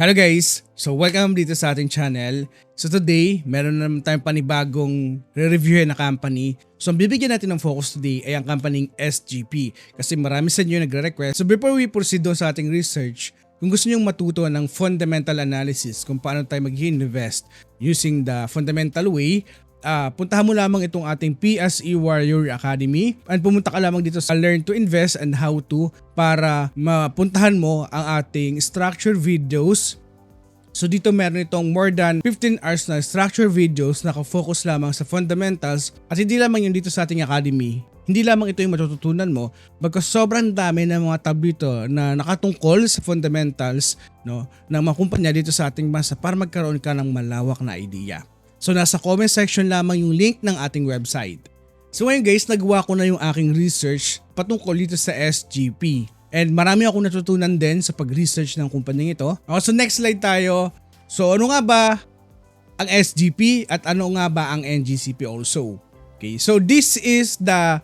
Hello guys! So welcome dito sa ating channel. So today, meron naman tayong panibagong re-reviewin na company. So ang bibigyan natin ng focus today ay ang company SGP kasi marami sa inyo nagre-request. So before we proceed doon sa ating research, kung gusto nyo matuto ng fundamental analysis kung paano tayo mag-invest using the fundamental way, puntahan mo lamang itong ating PSE Warrior Academy and pumunta ka lamang dito sa Learn to Invest and How to para mapuntahan mo ang ating structure videos. So dito meron itong more than 15 hours na structure videos na nakafocus lamang sa fundamentals at hindi lamang yun dito sa ating academy. Hindi lamang ito yung matututunan mo, bagkus sobrang dami ng mga tab dito na nakatungkol sa fundamentals ng mga kumpanya dito sa ating bansa para magkaroon ka ng malawak na idea. So nasa comment section lamang yung link ng ating website. So ngayon guys, nagawa ko na yung aking research patungkol dito sa SGP. And marami akong natutunan din sa pag-research ng kumpanyang ito. So next slide tayo. So ano nga ba ang SGP at ano nga ba ang NGCP also? Okay, so this is the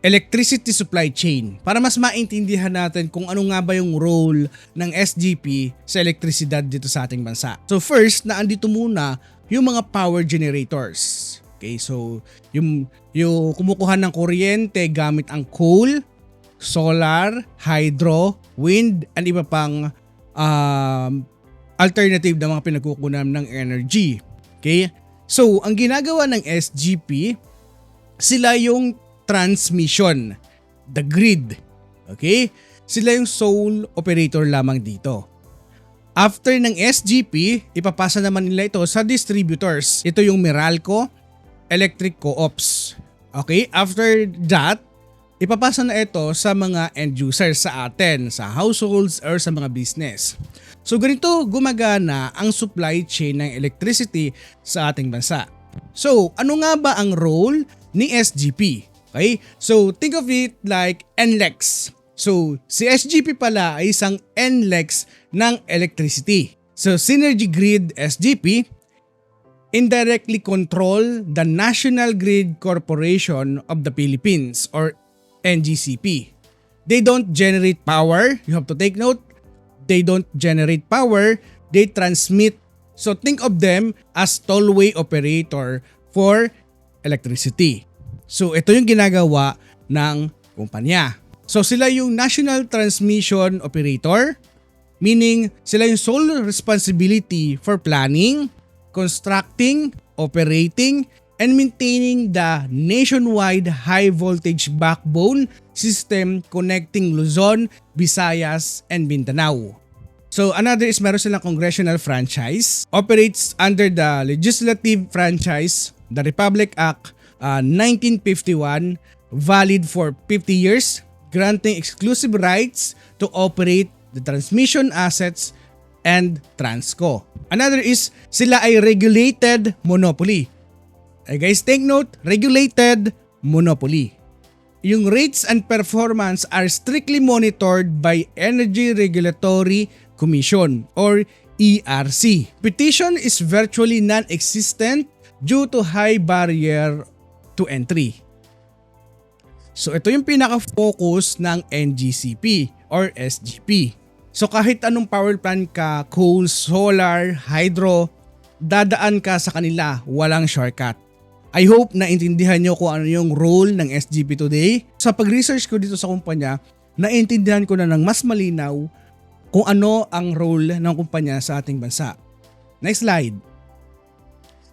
electricity supply chain. Para mas maintindihan natin kung ano nga ba yung role ng SGP sa elektrisidad dito sa ating bansa. So first, naandito muna yung mga power generators. Okay, so yung kumukuha ng kuryente gamit ang coal, solar, hydro, wind, and iba pang alternative na mga pinagkukunan ng energy. Okay? So, ang ginagawa ng SGP, sila yung transmission, the grid. Okay? Sila yung sole operator lamang dito. After ng SGP, ipapasa naman nila ito sa distributors. Ito yung Meralco Electric Co-ops. Okay? After that, ipapasa na ito sa mga end users sa atin, sa households or sa mga business. So ganito gumagana ang supply chain ng electricity sa ating bansa. So ano nga ba ang role ni SGP? Okay? So think of it like NLEX. So si SGP pala ay isang NLEX ng electricity. So Synergy Grid SGP indirectly control the National Grid Corporation of the Philippines or NGCP. They don't generate power. You have to take note. They don't generate power. They transmit. So think of them as tollway operator for electricity. So ito yung ginagawa ng kumpanya. So sila yung National Transmission Operator, meaning sila yung sole responsibility for planning, constructing, operating, and maintaining the nationwide high voltage backbone system connecting Luzon, Visayas, and Mindanao. So another is meron silang congressional franchise, operates under the legislative franchise, the Republic Act 1951, valid for 50 years, granting exclusive rights to operate the transmission assets and Transco. Another is sila ay regulated monopoly. Guys, take note, regulated monopoly. Yung rates and performance are strictly monitored by Energy Regulatory Commission or ERC. Competition is virtually non-existent due to high barrier to entry. So ito yung pinaka-focus ng NGCP or SGP. So kahit anong power plant ka, coal, solar, hydro, dadaan ka sa kanila, walang shortcut. I hope na intindihan nyo kung ano yung role ng SGP today. Sa pag-research ko dito sa kumpanya, naintindihan ko na ng mas malinaw kung ano ang role ng kumpanya sa ating bansa. Next slide.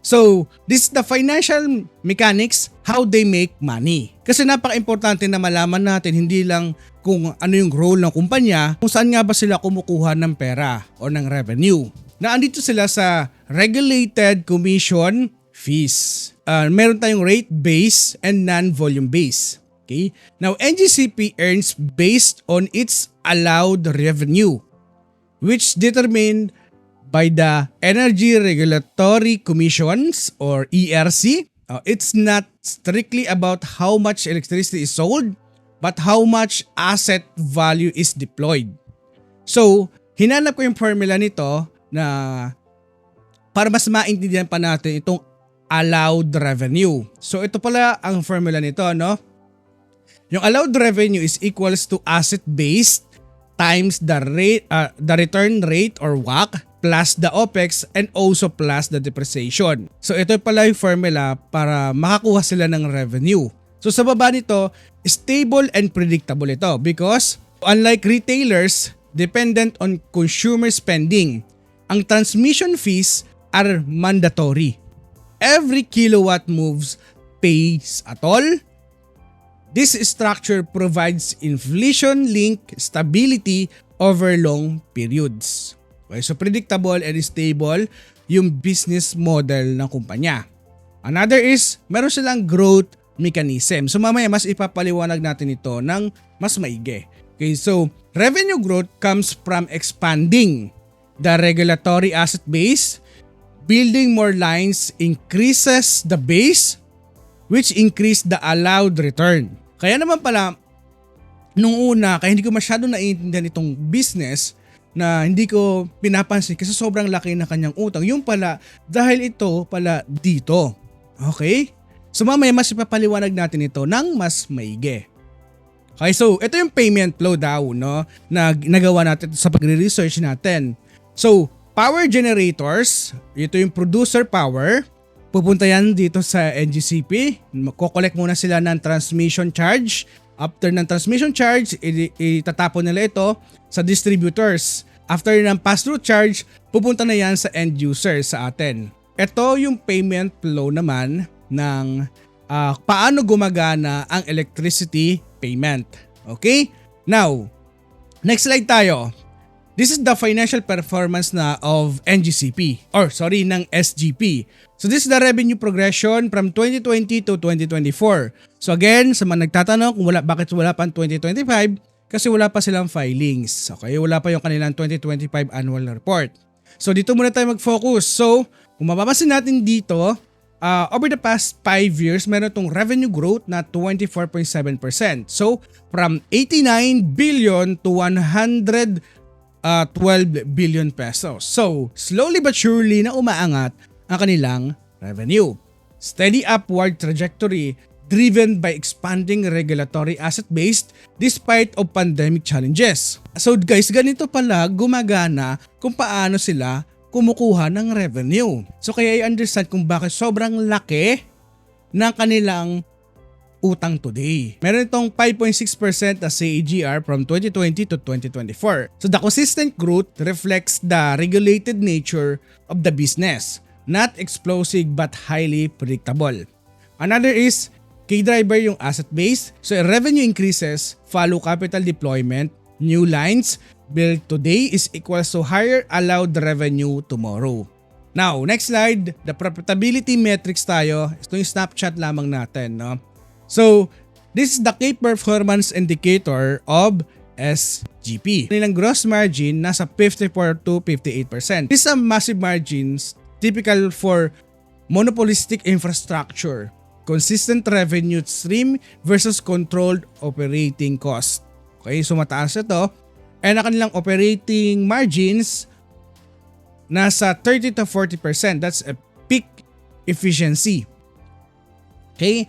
So, this is the financial mechanics, how they make money. Kasi napaka-importante na malaman natin hindi lang kung ano yung role ng kumpanya, kung saan nga ba sila kumukuha ng pera o ng revenue. Naandito sila sa Regulated Commission fees. Meron tayong rate base and non-volume base. Okay? Now, NGCP earns based on its allowed revenue, which determined by the Energy Regulatory Commissions or ERC. It's not strictly about how much electricity is sold, but how much asset value is deployed. So, hinanap ko yung formula nito na para mas maintindihan pa natin itong allowed revenue. So ito pala ang formula nito, no? Yung allowed revenue is equals to asset based times the return rate or WACC plus the OPEX and also plus the depreciation. So ito pala yung formula para makakuha sila ng revenue. So sa baba nito, stable and predictable ito because unlike retailers dependent on consumer spending, ang transmission fees are mandatory. Every kilowatt moves pays at all. This structure provides inflation-linked stability over long periods. Okay, so predictable and stable yung business model ng kumpanya. Another is, meron silang growth mechanism. So mamaya mas ipapaliwanag natin ito ng mas maigi. Okay, so revenue growth comes from expanding the regulatory asset base, building more lines increases the base, which increase the allowed return. Kaya naman pala, nung una, kaya hindi ko masyado naiintindihan itong business na hindi ko pinapansin kasi sobrang laki na kanyang utang. Yung pala, dahil ito pala dito. Okay? So mamaya mas ipapaliwanag natin ito ng mas maigi. Okay, so ito yung payment flow daw, no, na nagawa natin sa pagre-research natin. So, power generators, ito yung producer power. Pupunta yan dito sa NGCP. Kukolect muna sila ng transmission charge. After ng transmission charge, itatapon nila ito sa distributors. After ng pass-through charge, pupunta na yan sa end user sa atin. Ito yung payment flow naman ng paano gumagana ang electricity payment. Okay? Now, next slide tayo. This is the financial performance na of NGCP ng SGP. So this is the revenue progression from 2020 to 2024. So again, sa mga nagtatanong kung bakit wala pa ang 2025, kasi wala pa silang filings. Okay, wala pa yung kanilang 2025 annual report. So dito muna tayo mag-focus. So kung mapapansin natin dito, over the past 5 years, meron itong revenue growth na 24.7%. So from 89 billion to 112 billion pesos. So, slowly but surely na umaangat ang kanilang revenue. Steady upward trajectory driven by expanding regulatory asset base despite of pandemic challenges. So guys, ganito pala gumagana kung paano sila kumukuha ng revenue. So kaya i-understand kung bakit sobrang laki ng kanilang utang today. Meron itong 5.6% na CAGR from 2020 to 2024. So the consistent growth reflects the regulated nature of the business, not explosive but highly predictable. Another is key driver yung asset base. So revenue increases, follow capital deployment, new lines built today is equals to higher allowed revenue tomorrow. Now, next slide, the profitability metrics tayo. Ito yung snapshot lamang natin, no? So, this is the key performance indicator of SGP. Nilang gross margin nasa 54 to 58%. These are massive margins typical for monopolistic infrastructure, consistent revenue stream versus controlled operating cost. Okay, so mataas ito. And ang kanilang operating margins nasa 30 to 40%. That's a peak efficiency. Okay?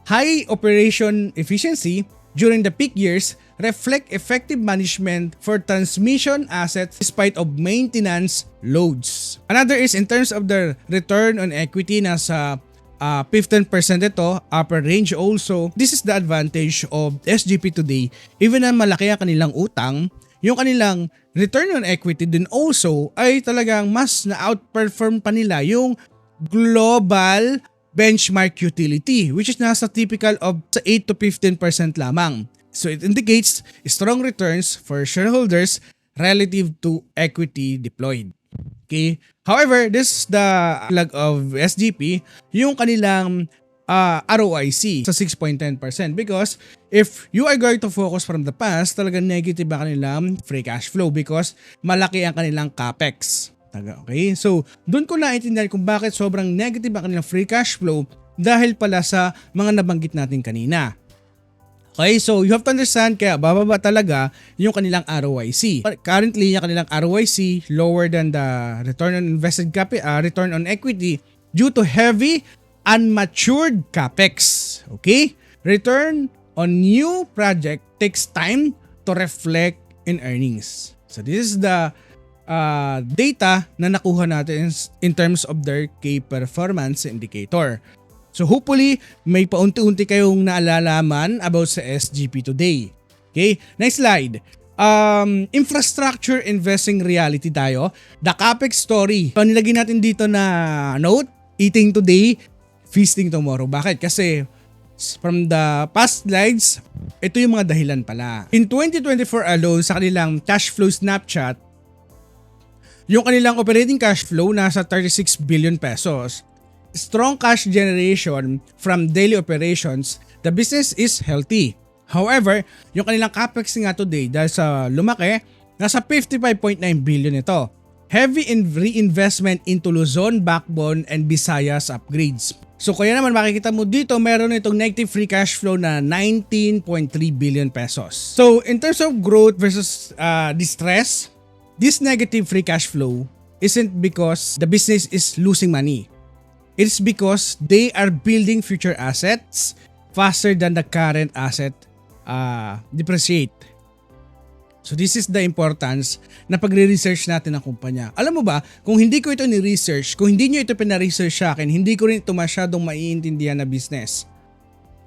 High operation efficiency during the peak years reflect effective management for transmission assets despite of maintenance loads. Another is in terms of the return on equity nasa 15% ito, upper range also. This is the advantage of SGP today. Even na malaki ang kanilang utang, yung kanilang return on equity din also ay talagang mas na-outperform pa nila yung global benchmark utility, which is nasa typical of 8 to 15% lamang. So it indicates strong returns for shareholders relative to equity deployed. Okay? However, this is the flag of SGP, yung kanilang ROIC sa 6.10% because if you are going to focus from the past, talagang negative ang kanilang free cash flow because malaki ang kanilang capex. Okay? So, doon ko naintindihan kung bakit sobrang negative ang kanilang free cash flow dahil pala sa mga nabanggit natin kanina. Okay? So, you have to understand kaya bababa talaga yung kanilang ROIC. Currently, yung kanilang ROIC lower than the return on invested capital, return on equity due to heavy unmatured capex. Okay? Return on new project takes time to reflect in earnings. So, this is the data na nakuha natin in terms of their key performance indicator. So hopefully, may paunti-unti kayong naalalaman about sa SGP today. Okay, next slide. Infrastructure investing reality tayo. The CAPEX story. So nilagay natin dito na note, eating today, feasting tomorrow. Bakit? Kasi from the past slides, ito yung mga dahilan pala. In 2024 alone, sa kanilang cash flow snapshot, yung kanilang operating cash flow nasa 36 billion pesos. Strong cash generation from daily operations, the business is healthy. However, yung kanilang capex nga today dahil sa lumaki, nasa 55.9 billion ito. Heavy reinvestment into Luzon, Backbone, and Visayas upgrades. So kaya naman makikita mo dito meron itong negative free cash flow na 19.3 billion pesos. So in terms of growth versus distress, this negative free cash flow isn't because the business is losing money. It's because they are building future assets faster than the current asset depreciate. So this is the importance na pagre-research natin ng kumpanya. Alam mo ba, kung hindi ko ito ni-research, kung hindi nyo ito pina-research sa akin, hindi ko rin ito masyadong maiintindihan na business.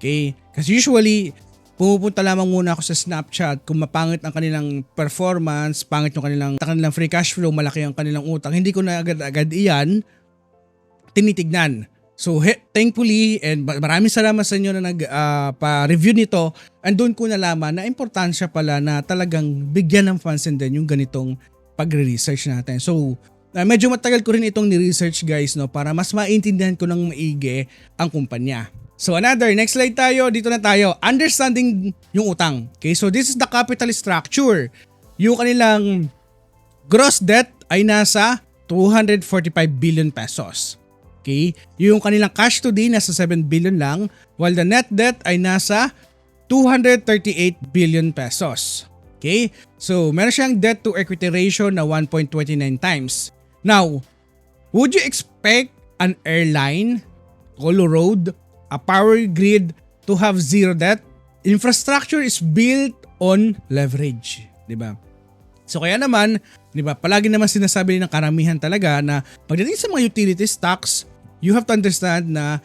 Okay? Kasi usually, pumupunta lamang muna ako sa Snapchat kung mapangit ang kanilang performance, pangit yung kanilang free cash flow, malaki ang kanilang utang. Hindi ko na agad-agad iyan tinitignan. So thankfully and maraming salamat sa inyo na nagpa-review nito, and doon ko nalaman na importansya pala na talagang bigyan ng pansin din yung ganitong pagre-research natin. So medyo matagal ko rin itong ni-research guys, no, para mas maintindihan ko ng maigi ang kumpanya. So next slide tayo, dito na tayo. Understanding yung utang. Okay, so this is the capital structure. Yung kanilang gross debt ay nasa 245 billion pesos. Okay? Yung kanilang cash today nasa 7 billion lang, while the net debt ay nasa 238 billion pesos. Okay? So, meron siyang debt to equity ratio na 1.29 times. Now, would you expect an airline, Colo Road, a power grid to have zero debt? Infrastructure is built on leverage, 'di ba? So kaya naman, 'di ba, palagi naman sinasabi ng karamihan talaga na pagdating sa mga utility stocks, you have to understand na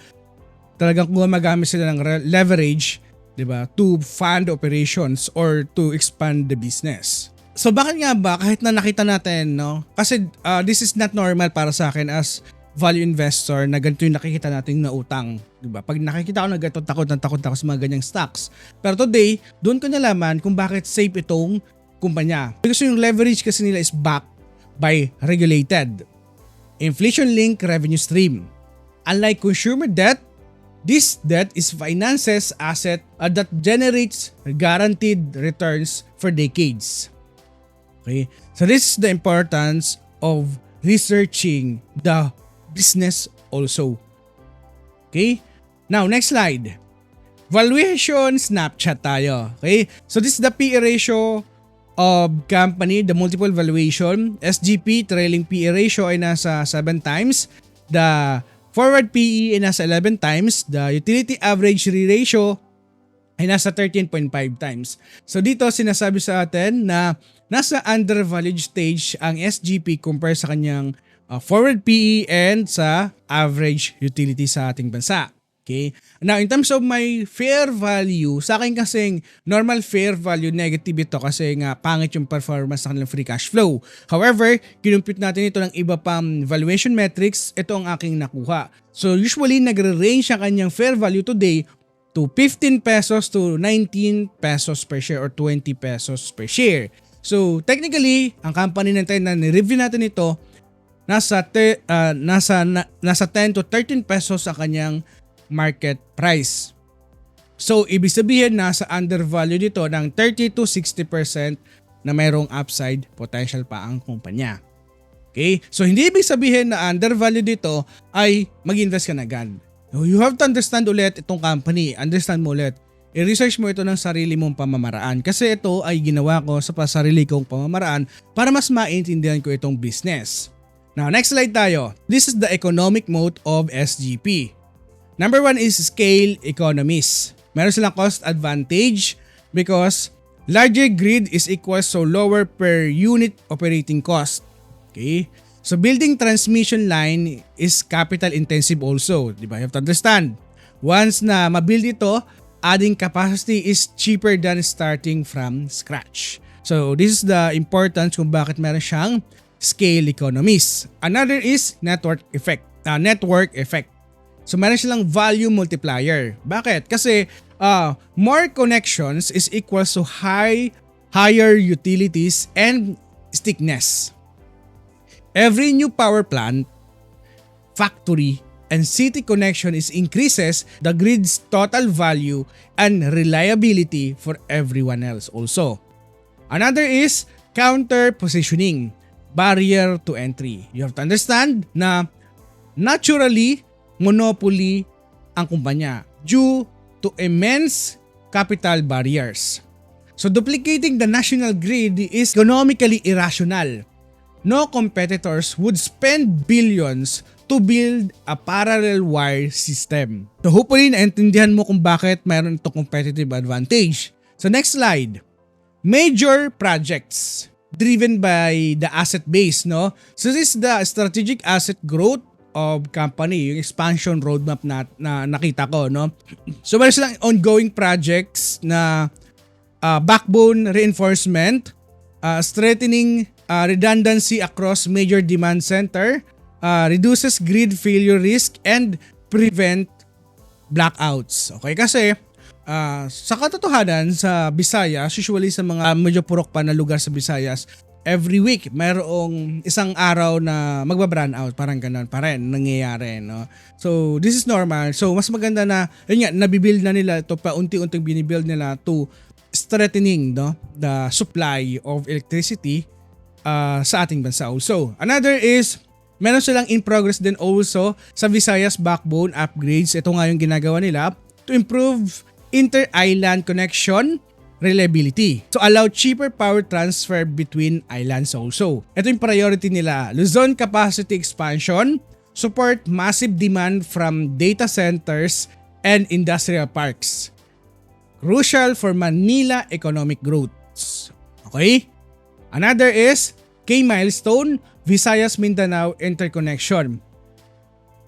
talagang gumagamit sila ng leverage, 'di ba, to fund operations or to expand the business. So bakit nga ba kahit na nakita natin, no? Kasi this is not normal para sa akin as value investor na ganito yung nakikita natin na utang, 'di ba? Pag nakikita ko na ganito, takot ako sa mga ganyang stocks. Pero today, doon ko nalaman kung bakit safe itong kumpanya. Because yung leverage kasi nila is backed by regulated inflation-linked revenue stream. Unlike consumer debt, this debt is finances asset that generates guaranteed returns for decades. Okay? So this is the importance of researching the business also. Okay? Now, next slide. Valuation snapshot tayo. Okay? So this is the PE ratio of company, the multiple valuation. SGP trailing PE ratio ay nasa 7 times. The forward PE ay nasa 11 times. The utility average ratio ay nasa 13.5 times. So dito sinasabi sa atin na nasa undervalued stage ang SGP compare sa kanyang forward PE and sa average utility sa ating bansa. Okay? Now, in terms of my fair value, sa akin kasing normal fair value negative ito kasi nga pangit yung performance ng free cash flow. However, kinumpute natin ito ng iba pang valuation metrics, ito ang aking nakuha. So, usually, nagre-range ang kanyang fair value today to 15 pesos to 19 pesos per share or 20 pesos per share. So, technically, ang company natin na ni-review natin ito, nasa 10 to 13 pesos ang kanyang market price. So, ibig sabihin nasa undervalue dito ng 30 to 60% na mayroong upside potential pa ang kumpanya. Okay? So, hindi ibig sabihin na undervalue dito ay mag-invest ka na agad. You have to understand ulit itong company. Understand mo ulit. I-research mo ito ng sarili mong pamamaraan kasi ito ay ginawa ko sa sarili kong pamamaraan para mas maintindihan ko itong business. Now, next slide tayo. This is the economic moat of SGP. Number 1 is scale economies. Meron silang cost advantage because larger grid is equals to lower per unit operating cost. Okay? So building transmission line is capital intensive also, di ba? You have to understand. Once na mabuild ito, adding capacity is cheaper than starting from scratch. So this is the importance kung bakit meron siyang scale economies. Another is network effect. So meron silang value multiplier. Bakit? Kasi more connections is equals to higher utilities and stickiness. Every new power plant, factory, and city connection increases the grid's total value and reliability for everyone else also. Another is counter positioning, barrier to entry. You have to understand na naturally monopoly ang kumpanya due to immense capital barriers. So duplicating the national grid is economically irrational. No competitors would spend billions to build a parallel wire system. So hopefully naintindihan mo kung bakit mayroon itong competitive advantage. So next slide. Major projects driven by the asset base, no? So this is the strategic asset growth of company, yung expansion roadmap na nakita ko, no? So meron silang ongoing projects na backbone reinforcement, strengthening redundancy across major demand center, reduces grid failure risk, and prevent blackouts. Okay, kasi sa katotohanan sa Visayas, usually sa mga medyo purok pa na lugar sa Visayas, every week mayroong isang araw na magba-brown out, parang ganun pa rin nangyayari, no? So this is normal. So mas maganda na yun nga, nabibuild na nila ito, paunti-unting binibuild nila to strengthening, no, the supply of electricity sa ating bansa also. Another is meron silang in progress din also sa Visayas backbone upgrades. Ito nga yung ginagawa nila to improve inter-island connection reliability. So allow cheaper power transfer between islands also. Ito yung priority nila. Luzon capacity expansion, support massive demand from data centers and industrial parks. Crucial for Manila economic growth. Okay? Another is K milestone, Visayas Mindanao interconnection.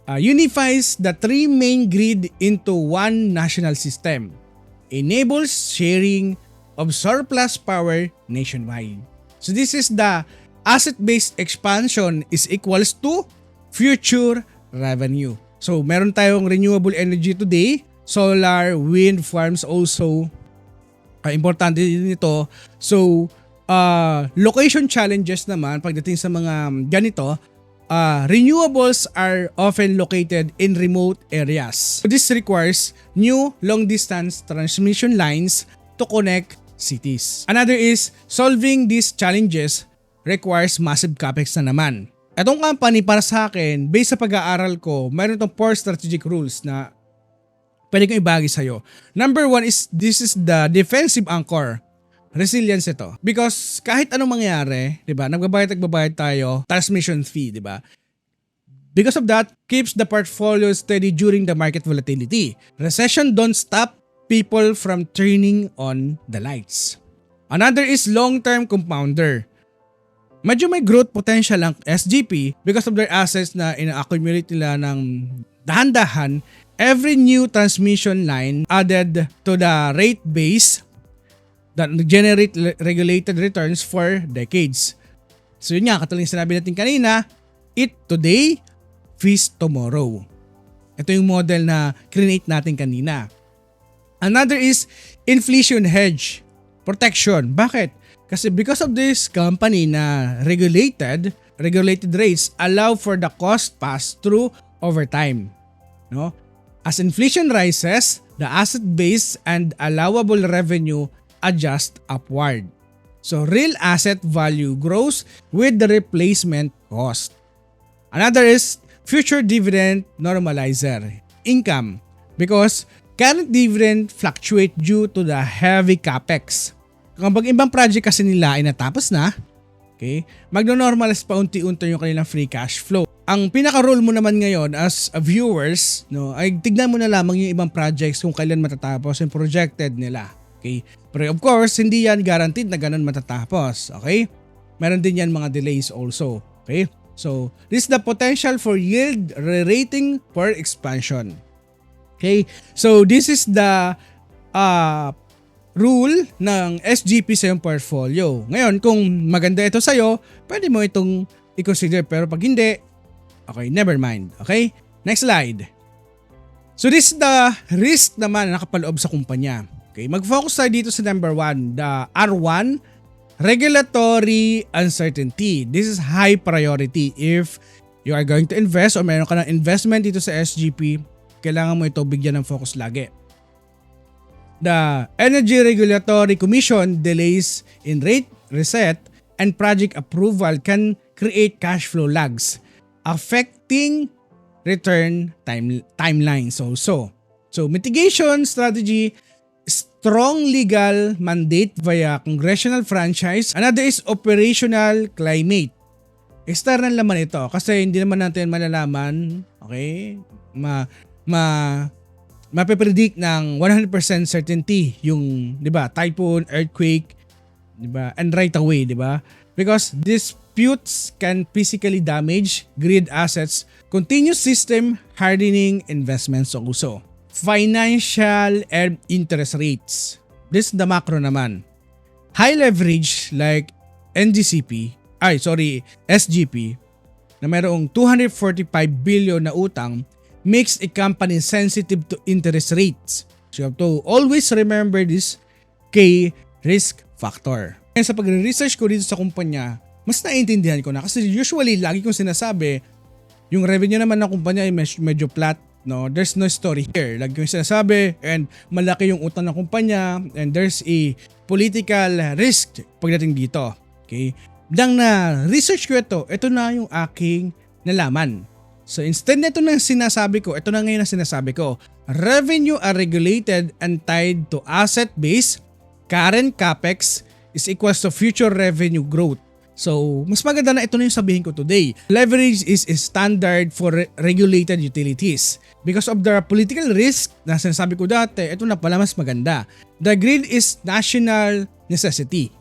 Unifies the three main grid into one national system. Enables sharing of surplus power nationwide. So this is the asset-based expansion is equals to future revenue. So meron tayong renewable energy today, solar, wind farms also. Importante din ito. So location challenges naman pagdating sa mga ganito, renewables are often located in remote areas. So this requires new long-distance transmission lines to connect cities. Another is solving these challenges requires massive capex na naman. Itong company para sa akin, based sa pag-aaral ko, mayroon itong 4 strategic rules na pwede kong ibahagi sa'yo. Number 1 is this is the defensive anchor. Resilience ito. Because kahit anong mangyari, di ba, nagbabayad tayo, transmission fee, di ba? Because of that, keeps the portfolio steady during the market volatility. Recession don't stop people from turning on the lights. Another is long-term compounder. Medyo may growth potential ang SGP because of their assets na ina-accumulate nila ng dahan-dahan. Every new transmission line added to the rate base that generate regulated returns for decades. So yun nga, katulad ng sinabi natin kanina, eat today, feast tomorrow. Ito yung model na create natin kanina. Another is inflation hedge protection. Bakit? Kasi because of this company na regulated rates allow for the cost pass through over time. No? As inflation rises, the asset base and allowable revenue adjust upward. So real asset value grows with the replacement cost. Another is future dividend normalizer income because current dividend fluctuate due to the heavy capex. Kapag ibang project kasi nila ay natapos na, okay, magno-normalize pa unti-unti yung kanilang free cash flow. Ang pinaka-role mo naman ngayon as viewers, no, ay tignan mo na lamang yung ibang projects kung kailan matatapos yung projected nila. Okay? Pero of course, hindi yan guaranteed na ganun matatapos. Okay? Meron din yan mga delays also. Okay? So, this is the potential for yield re-rating for expansion. Okay? So, this is the rule ng SGP sa iyong portfolio. Ngayon, kung maganda ito sa'yo, pwede mo itong i-consider. Pero pag hindi, okay, never mind. Okay? Next slide. So, this is the risk naman na nakapaloob sa kumpanya. Okay? Mag-focus tayo dito sa number 1, the R1, regulatory uncertainty. This is high priority. If you are going to invest or meron ka ng investment dito sa SGP, kailangan mo ito bigyan ng focus lagi. The Energy Regulatory Commission delays in rate reset and project approval can create cash flow lags, affecting return timelines also. So mitigation strategy, strong legal mandate via congressional franchise. Another is operational climate. External naman ito kasi hindi naman natin malalaman, okay, mape-predict ng 100% certainty yung, 'di ba, typhoon, earthquake, 'di ba, and right away, 'di ba? Because disputes can physically damage grid assets, continuous system hardening investments also. Financial and interest rates. This is the macro naman. High leverage like SGP na mayroong 245 billion na utang makes a company sensitive to interest rates. So you have to always remember this key risk factor. Kaya sa pagre-research ko dito sa kumpanya, mas naiintindihan ko na kasi usually lagi kong sinasabi, yung revenue naman ng kumpanya ay medyo flat. No, there's no story here. Lagi kong sinasabi, and malaki yung utang ng kumpanya, and there's a political risk pagdating dito. Okay? Dang na research ko ito na yung aking nalaman. So instead na ito na sinasabi ko, ito na ngayon ang sinasabi ko. Revenue are regulated and tied to asset base. Current capex is equals to future revenue growth. So, mas maganda na ito na yung sabihin ko today. Leverage is a standard for regulated utilities. Because of the political risk na sinasabi ko dati, ito na pala mas maganda. The grid is national necessity.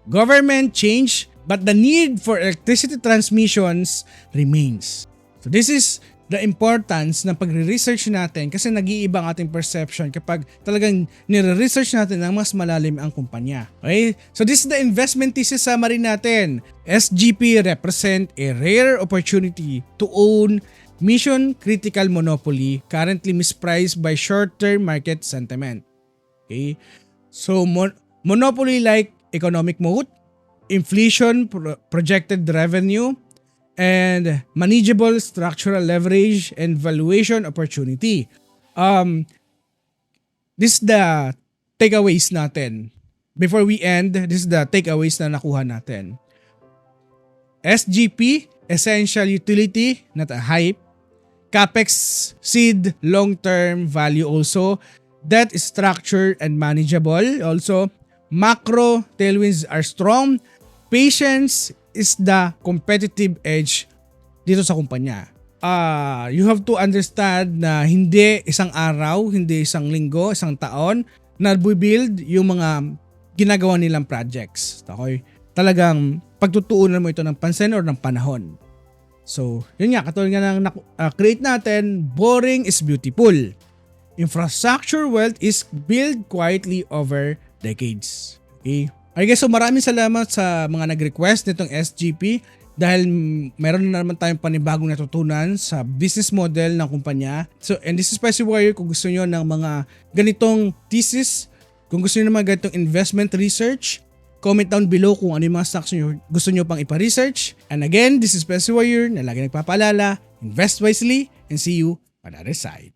Government change, but the need for electricity transmissions remains. So, this is the importance ng pagre-research natin kasi nag-iiba ang ating perception kapag talagang nire-research natin ng mas malalim ang kumpanya. Okay? So this is the investment thesis summary natin. SGP represent a rare opportunity to own mission-critical monopoly currently mispriced by short-term market sentiment. Okay? So monopoly-like economic moat, inflation projected revenue, and manageable structural leverage and valuation opportunity. This is the takeaways natin. Before we end, this is the takeaways na nakuha natin. SGP, essential utility, not a hype. Capex, seed, long-term value also. Debt is structured and manageable. Also, macro tailwinds are strong. Patience is the competitive edge dito sa kumpanya. You have to understand na hindi isang araw, hindi isang linggo, isang taon na build yung mga ginagawa nilang projects. Okay? Talagang pagtutuunan mo ito ng pansin or ng panahon. So, yun nga, katulad nga ng create natin, boring is beautiful. Infrastructure wealth is built quietly over decades. Okay? Okay guys, so maraming salamat sa mga nag-request nitong SGP dahil meron na naman tayong panibagong natutunan sa business model ng kumpanya. So, and this is Speciwire kung gusto nyo ng mga ganitong thesis, kung gusto nyo ng mga ganitong investment research, comment down below kung ano yung mga stocks nyo gusto nyo pang ipa-research. And again, this is Speciwire na lagi nagpapaalala, invest wisely and see you on the other side.